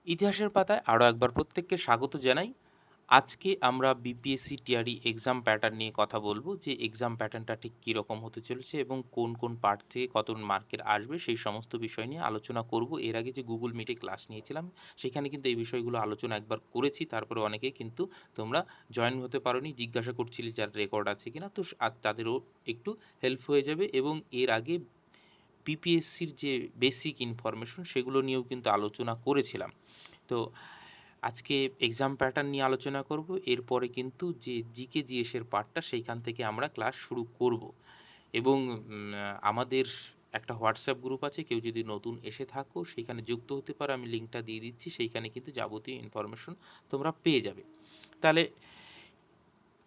ইতিহাসের পাতায় আরও একবার প্রত্যেককে স্বাগত জানাই। আজকে আমরা বিপিএসসি টিআরই এক্সাম প্যাটার্ন নিয়ে কথা বলবো, যে এক্সাম প্যাটার্নটা ঠিক কীরকম হতে চলেছে এবং কোন কোন পার্ট থেকে কত মার্কের আসবে সেই সমস্ত বিষয় নিয়ে আলোচনা করব। এর আগে যে গুগল মিটে ক্লাস নিয়েছিলাম সেখানে কিন্তু এই বিষয়গুলো আলোচনা একবার করেছি, তারপরে অনেকে কিন্তু তোমরা জয়েন হতে পারোনি, জিজ্ঞাসা করছিলে যার রেকর্ড আছে কিনা, তো আর তাদেরও একটু হেল্প হয়ে যাবে। এবং এর আগে বিপিএসসির যে বেসিক ইনফরমেশন সেগুলো নিয়েও কিন্তু আলোচনা করেছিলাম। তো আজকে এক্সাম প্যাটার্ন নিয়ে আলোচনা করব, এরপরে কিন্তু যে জিকে জিএস এর পার্টটা সেইখান থেকে আমরা ক্লাস শুরু করব। এবং আমাদের একটা হোয়াটসঅ্যাপ গ্রুপ আছে, কেউ যদি নতুন এসে থাকো সেইখানে যুক্ত হতে পারো, আমি লিঙ্কটা দিয়ে দিচ্ছি, সেইখানে কিন্তু যাবতীয় ইনফরমেশন তোমরা পেয়ে যাবে। তাহলে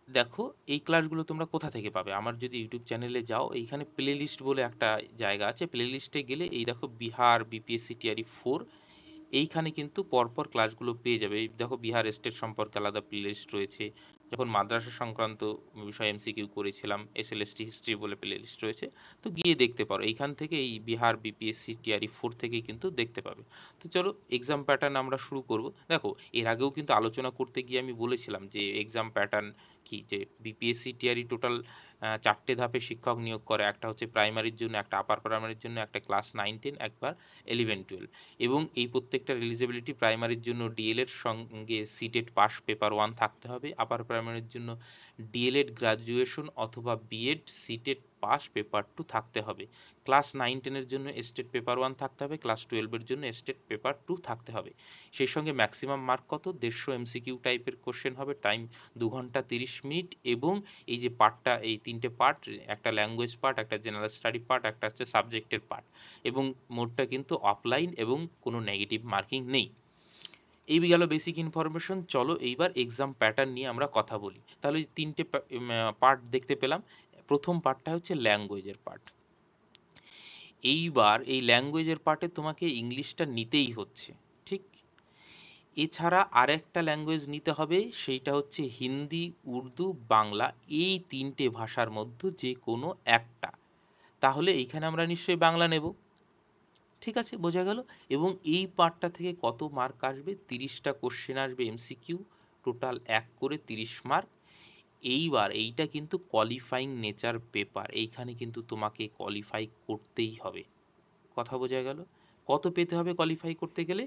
দেখো, এই ক্লাসগুলো তোমরা কোথা থেকে পাবে? আমার যদি ইউটিউব চ্যানেলে যাও, এইখানে প্লে লিস্ট বলে একটা জায়গা আছে, প্লে লিস্টে গেলে এই দেখো বিহার বিপিএসসি টিআরই 4, এইখানে কিন্তু পরপর ক্লাসগুলো পেয়ে যাবে। এই দেখো, বিহার স্টেট সম্পর্কে আলাদা প্লেলিস্ট রয়েছে, যখন মাদ্রাসা সংক্রান্ত বিষয় এমসিকিউ করেছিলাম এসএলএসটি হিস্ট্রি বলে প্লেলিস্ট রয়েছে, তো গিয়ে দেখতে পারো। এইখান থেকে এই বিহার বিপিএসসি টিআরই 4 থেকেই কিন্তু দেখতে পাবে। তো চলো এক্সাম প্যাটার্ন আমরা শুরু করব। দেখো, এর আগেও কিন্তু আলোচনা করতে গিয়ে আমি বলেছিলাম যে এক্সাম প্যাটার্ন কি, যে বিপিএসসি টিআরই টোটাল 4টে ধাপে শিক্ষক নিয়োগ করে। একটা হচ্ছে প্রাইমারির জন্য, একটা আপার প্রাইমারির জন্য, একটা ক্লাস 9-10, একবার 11-12। এবং এই প্রত্যেকটার এলিজিবিলিটি: প্রাইমারির জন্য ডিএলএড সঙ্গে সিটেট পাস পেপার 1 থাকতে হবে, আপার প্রাইমারির জন্য ডিএলএড গ্রাজুয়েশন অথবা বিএড সিটেট পাস পেপার 2 থাকতে হবে, ক্লাস 9-10 জন্য স্টেট পেপার 1 থাকতে হবে, ক্লাস 12 জন্য স্টেট পেপার 2 থাকতে হবে। সেই সঙ্গে ম্যাক্সিমাম মার্ক কত? 150 এমসিকিউ টাইপের কোশ্চেন হবে, টাইম 2 ঘন্টা 30 মিনিট। এবং এই যে পার্টটা, এই 3টে পার্ট, একটা ল্যাঙ্গুয়েজ পার্ট, একটা জেনারেল স্টাডি পার্ট, একটা হচ্ছে সাবজেক্টের পার্ট, এবং মোডটা কিন্তু অফলাইন এবং কোনো নেগেটিভ মার্কিং নেই। এই গেল বেসিক ইনফরমেশন। চলো এইবার এক্সাম প্যাটার্ন নিয়ে আমরা কথা বলি। তাহলে 3টে পার্ট দেখতে পেলাম। প্রথম পার্টটা হচ্ছে ল্যাঙ্গুয়েজের পার্ট। এইবার এই ল্যাঙ্গুয়েজের পার্টে তোমাকে ইংলিশটা নিতেই হচ্ছে, ঠিক? এছাড়া আরেকটা ল্যাঙ্গুয়েজ নিতে হবে, সেইটা হচ্ছে হিন্দি, উর্দু, বাংলা, এই 3টে ভাষার মধ্যে যে কোনো একটা। তাহলে এইখানে আমরা নিশ্চয়ই বাংলা নেব, ঠিক আছে, বোঝা গেল। এবং এই পার্টটা থেকে কত মার্ক আসবে? 30টা কোশ্চেন আসবে এমসিকিউ, টোটাল 1 করে 30 মার্ক। এইবার এইটা কিন্তু কোয়ালিফাইং নেচার পেপার, এইখানে কিন্তু তোমাকে কোয়ালিফাই করতেই হবে। কথা বোঝা গেল? কত পেতে হবে কোয়ালিফাই করতে গেলে?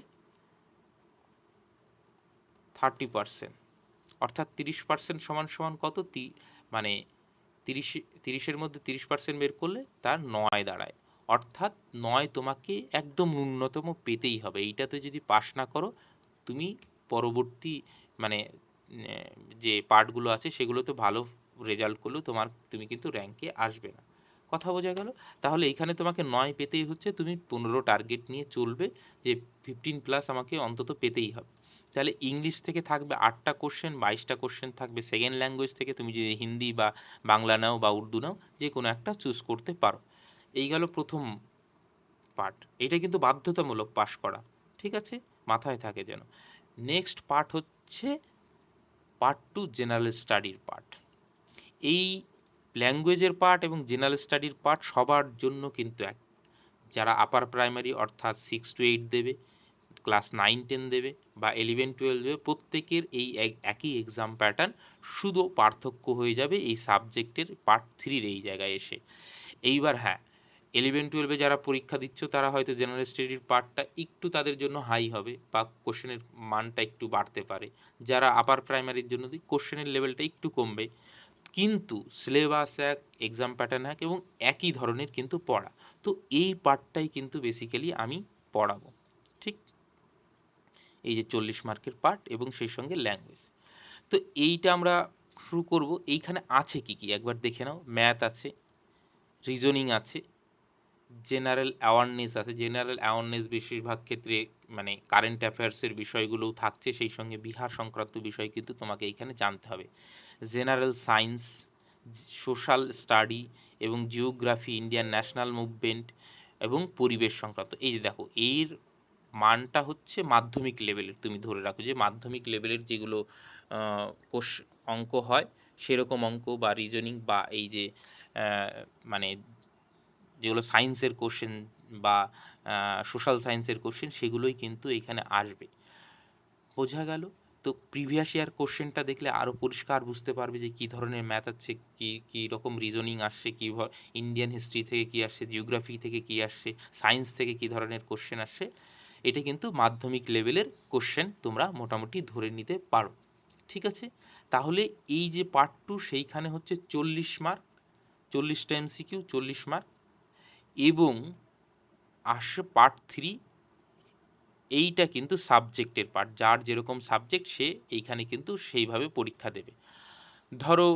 30%। অর্থাৎ 30% সমান সমান কত? মানে 30-এর মধ্যে 30% বের করলে তার 9 দাঁড়ায়। অর্থাৎ 9 তোমাকে একদম ন্যূনতম পেতেই হবে। এইটাতে যদি পাস না করো, তুমি পরবর্তী মানে যে পার্টগুলো আছে সেগুলোতে ভালো রেজাল্ট করলেও তুমি কিন্তু র্যাঙ্কে আসবে না। কথা বোঝা গেল? তাহলে এইখানে তোমাকে 9 পেতেই হচ্ছে, তুমি 15 টার্গেট নিয়ে চলবে, যে 15+ আমাকে অন্তত পেতেই হবে। তাহলে ইংলিশ থেকে থাকবে 8টা কোশ্চেন, 22টা কোশ্চেন থাকবে সেকেন্ড ল্যাঙ্গুয়েজ থেকে। তুমি যদি হিন্দি বা বাংলা নাও বা উর্দু নাও, যে কোনো একটা চুজ করতে পারো। এই গেল প্রথম পার্ট। এটা কিন্তু বাধ্যতামূলক পাস করা, ঠিক আছে, মাথায় থাকে যেন। নেক্সট পার্ট হচ্ছে পার্ট 2, জেনারেল স্টাডির পার্ট। এই ল্যাঙ্গুয়েজের পার্ট এবং জেনারেল স্টাডির পার্ট সবার জন্য কিন্তু এক। যারা আপার প্রাইমারি অর্থাৎ 6-8 দেবে, ক্লাস 9-10 দেবে বা 11-12 দেবে, প্রত্যেকের এই একই এক্সাম প্যাটার্ন, শুধু পার্থক্য হয়ে যাবে এই সাবজেক্টের পার্ট 3-র এই জায়গায় এসে। এইবার হ্যাঁ, 11-12 যারা পরীক্ষা দিচ্ছ তারা হয়তো জেনারেল স্টাডির পার্টটা একটু তাদের জন্য হাই হবে বা কোশ্চেনের মানটা একটু বাড়তে পারে। যারা আপার প্রাইমারির জন্য কোশ্চেনের লেভেলটা একটু কমবে, কিন্তু সিলেবাস এক, এক্সাম প্যাটার্ন এক, এবং একই ধরনের কিন্তু পড়া। তো এই পার্টটাই কিন্তু বেসিক্যালি আমি পড়াবো, ঠিক? এই যে 40 মার্কের পার্ট এবং সেই সঙ্গে ল্যাঙ্গুয়েজ। তো এইটা আমরা শুরু করব। এইখানে আছে কি কি একবার দেখে নাও। ম্যাথ আছে, রিজনিং আছে, জেনারেল অ্যাওয়ারনেস আছে। জেনারেল অ্যাওয়ারনেস বেশিরভাগ ক্ষেত্রে মানে কারেন্ট অ্যাফেয়ার্সের বিষয়গুলোও থাকছে, সেই সঙ্গে বিহার সংক্রান্ত বিষয় কিন্তু তোমাকে এইখানে জানতে হবে। জেনারেল সায়েন্স, সোশ্যাল স্টাডি এবং জিওগ্রাফি, ইন্ডিয়ান ন্যাশনাল মুভমেন্ট এবং পরিবেশ সংক্রান্ত। এই যে দেখো, এর মানটা হচ্ছে মাধ্যমিক লেভেলের। তুমি ধরে রাখো যে মাধ্যমিক লেভেলের যেগুলো অঙ্ক হয়, সেরকম অঙ্ক বা রিজনিং বা এই যে মানে যেগুলো সায়েন্সের কোশ্চেন বা সোশ্যাল সায়েন্সের কোশ্চেন, সেগুলোই কিন্তু এখানে আসবে। বোঝা গেল? তো প্রিভিয়াস ইয়ার কোশ্চেনটা দেখলে আরো পরিষ্কার বুঝতে পারবে যে কি ধরনের ম্যাথ আছে, কি রকম রিজনিং আসছে, ইন্ডিয়ান হিস্ট্রি থেকে কি আসছে, জিওগ্রাফি থেকে কি আসছে, সায়েন্স থেকে কি ধরনের কোশ্চেন আসছে। এটা কিন্তু মাধ্যমিক লেভেলের কোশ্চেন, তোমরা মোটামুটি ধরে নিতে পারো। ঠিক আছে, তাহলে এই যে পার্ট 2 সেইখানে হচ্ছে 40 মার্ক, 40টা এমসিকিউ, 40 মার্ক। এবং আসে পার্ট 3, এইটা কিন্তু সাবজেক্টের পার্ট, যার যেরকম সাবজেক্ট সে এইখানে কিন্তু সেইভাবে পরীক্ষা দেবে। ধরো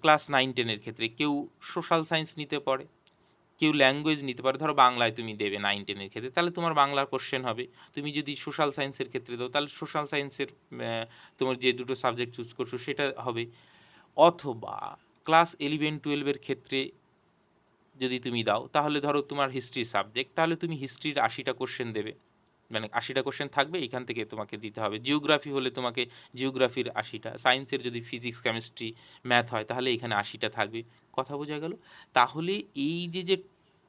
ক্লাস 9-10-এর ক্ষেত্রে কেউ সোশ্যাল সায়েন্স নিতে পারে, কেউ ল্যাঙ্গুয়েজ নিতে পারে। ধরো বাংলায় তুমি দেবে 9-10-এর ক্ষেত্রে, তাহলে তোমার বাংলার কোশ্চেন হবে। তুমি যদি সোশ্যাল সায়েন্সের ক্ষেত্রে দাও, তাহলে সোশ্যাল সায়েন্সের তোমার যে দুটো সাবজেক্ট চুজ করছো সেটা হবে। অথবা ক্লাস 11-12-এর ক্ষেত্রে যদি তুমি দাও, তাহলে ধরো তোমার হিস্ট্রি সাবজেক্ট, তাহলে তুমি হিস্ট্রির 80টা কোশ্চেন দেবে, মানে 80টা কোশ্চেন থাকবে, এখান থেকে তোমাকে দিতে হবে। জিওগ্রাফি হলে তোমাকে জিওগ্রাফির 80টা, সায়েন্সের যদি ফিজিক্স কেমিস্ট্রি ম্যাথ হয় তাহলে এখানে 80টা থাকবে। কথা বোঝা গেল? তাহলে এই যে যে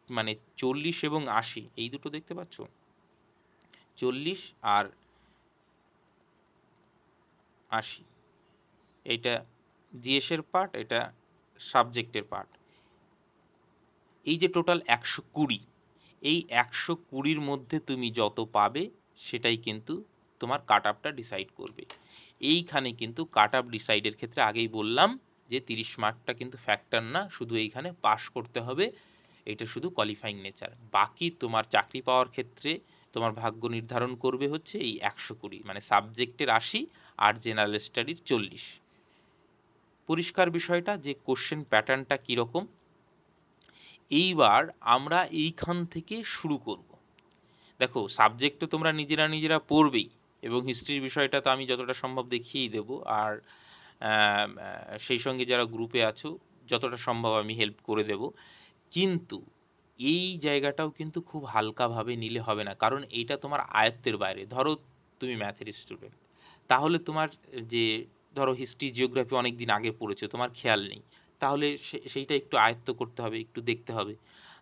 মানে 40 এবং 80, এই দুটো দেখতে পাচ্ছ, 40 আর 80, এটা জিএস এর পার্ট, এটা সাবজেক্টের পার্ট। এই যে টোটাল 120, এই 120-র মধ্যে তুমি যত পাবে সেটাই কিন্তু তোমার কাট আপটা ডিসাইড করবে। এইখানে কিন্তু কাট আপ ডিসাইডের ক্ষেত্রে আগেই বললাম যে 30 মার্কটা কিন্তু ফ্যাক্টর না, শুধু এইখানে পাস করতে হবে, এটা শুধু কোয়ালিফাইং নেচার। বাকি তোমার চাকরি পাওয়ার ক্ষেত্রে তোমার ভাগ্য নির্ধারণ করবে হচ্ছে এই 120, মানে সাবজেক্টের 80 আর জেনারেল স্টাডির 40। পরিষ্কার বিষয়টা যে কোশ্চেন প্যাটার্নটা কীরকম। এইবার আমরা এইখান থেকে শুরু করব। দেখো, সাবজেক্ট তো তোমরা নিজেরা পড়বেই, এবং হিস্ট্রির বিষয়টা তো আমি যতটা সম্ভব দেখিয়েই দেবো। আর সেই সঙ্গে যারা গ্রুপে আছো যতটা সম্ভব আমি হেল্প করে দেব। কিন্তু এই জায়গাটাও কিন্তু খুব হালকাভাবে নিলে হবে না, কারণ এইটা তোমার আয়ত্তের বাইরে। ধরো তুমি ম্যাথের স্টুডেন্ট, তাহলে তোমার যে ধরো হিস্ট্রি জিওগ্রাফি অনেক দিন আগে পড়েছো, তোমার খেয়াল নেই, তাহলে সেইটা একটু আয়ত্ত করতে হবে, একটু দেখতে হবে।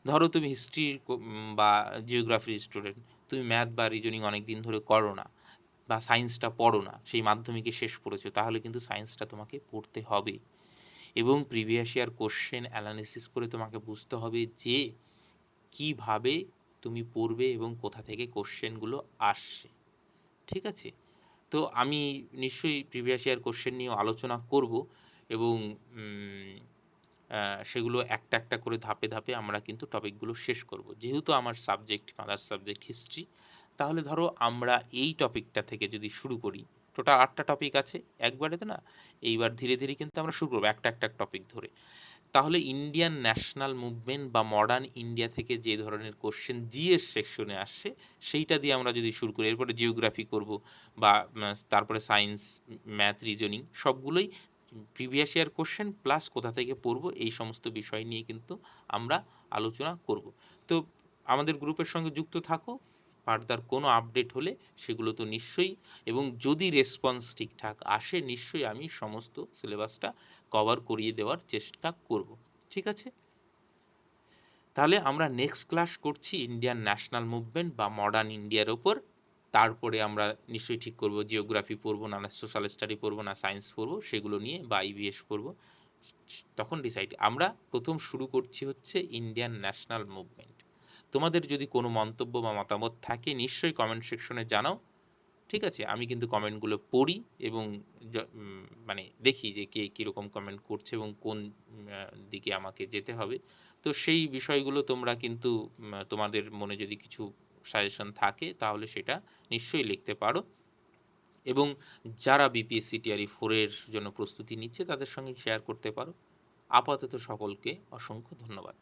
ধরো তুমি হিস্ট্রির বা জিওগ্রাফির স্টুডেন্ট, তুমি ম্যাথ বা রিজনিং অনেক দিন ধরে করো না, বা সায়েন্সটা পড়ো না, সেই মাধ্যমিকে শেষ পড়েছো, তাহলে কিন্তু সায়েন্সটা তোমাকে পড়তে হবে। এবং প্রিভিয়াস ইয়ার কোশ্চেন অ্যানালিসিস করে তোমাকে বুঝতে হবে যে কিভাবে তুমি পড়বে এবং কোথা থেকে কোশ্চেনগুলো আসছে। ঠিক আছে, তো আমি নিশ্চয়ই প্রিভিয়াস ইয়ার কোশ্চেন নিয়েও আলোচনা করব, এবং সেগুলো একটা একটা করে ধাপে ধাপে আমরা কিন্তু টপিকগুলো শেষ করব। যেহেতু আমার সাবজেক্ট, মাদার সাবজেক্ট হিস্ট্রি, তাহলে ধরো আমরা এই টপিকটা থেকে যদি শুরু করি, টোটাল 8টা টপিক আছে একবারে তো না, এইবার ধীরে ধীরে কিন্তু আমরা শুরু করবো একটা একটা টপিক ধরে। তাহলে ইন্ডিয়ান ন্যাশনাল মুভমেন্ট বা মডার্ন ইন্ডিয়া থেকে যে ধরনের কোশ্চেন জিএস সেকশনে আসছে সেইটা দিয়ে আমরা যদি শুরু করি, এরপরে জিওগ্রাফি করব, বা তারপরে সায়েন্স, ম্যাথ, রিজনিং, সবগুলোই প্রিভিয়াস ইয়ার কোশ্চেন প্লাস কোথা থেকে পড়বো, এই সমস্ত বিষয় নিয়ে কিন্তু আমরা আলোচনা করব। তো আমাদের গ্রুপের সঙ্গে যুক্ত থাকো, ফার্দার কোনো আপডেট হলে সেগুলো তো নিশ্চয়ই, এবং যদি রেসপন্স ঠিকঠাক আসে নিশ্চয়ই আমি সমস্ত সিলেবাসটা কভার করিয়ে দেওয়ার চেষ্টা করব। ঠিক আছে, তাহলে আমরা নেক্সট ক্লাস করছি ইন্ডিয়ান ন্যাশনাল মুভমেন্ট বা মডার্ন ইন্ডিয়ার ওপর। তারপরে আমরা নিশ্চয়ই ঠিক করব জিওগ্রাফি পড়বো না সোশ্যাল স্টাডি পড়বো না সায়েন্স পড়বো, সেগুলো নিয়ে, বা ইভিএস পড়বো, তখন ডিসাইড। আমরা প্রথম শুরু করছি হচ্ছে ইন্ডিয়ান ন্যাশনাল মুভমেন্ট। তোমাদের যদি কোনো মন্তব্য বা মতামত থাকে নিশ্চয়ই কমেন্ট সেকশনে জানাও। ঠিক আছে, আমি কিন্তু কমেন্টগুলো পড়ি এবং মানে দেখি যে কে কীরকম কমেন্ট করছে এবং কোন দিকে আমাকে যেতে হবে। তো সেই বিষয়গুলো তোমরা কিন্তু তোমাদের মনে যদি কিছু সাজেশন থাকে তাহলে সেটা নিশ্চয়ই লিখতে পারো। এবং যারা বিপিএসসি টিআরই 4 এর জন্য প্রস্তুতি নিচ্ছে তাদের সঙ্গে শেয়ার করতে পারো। আপাতত সকলকে অসংখ্য ধন্যবাদ।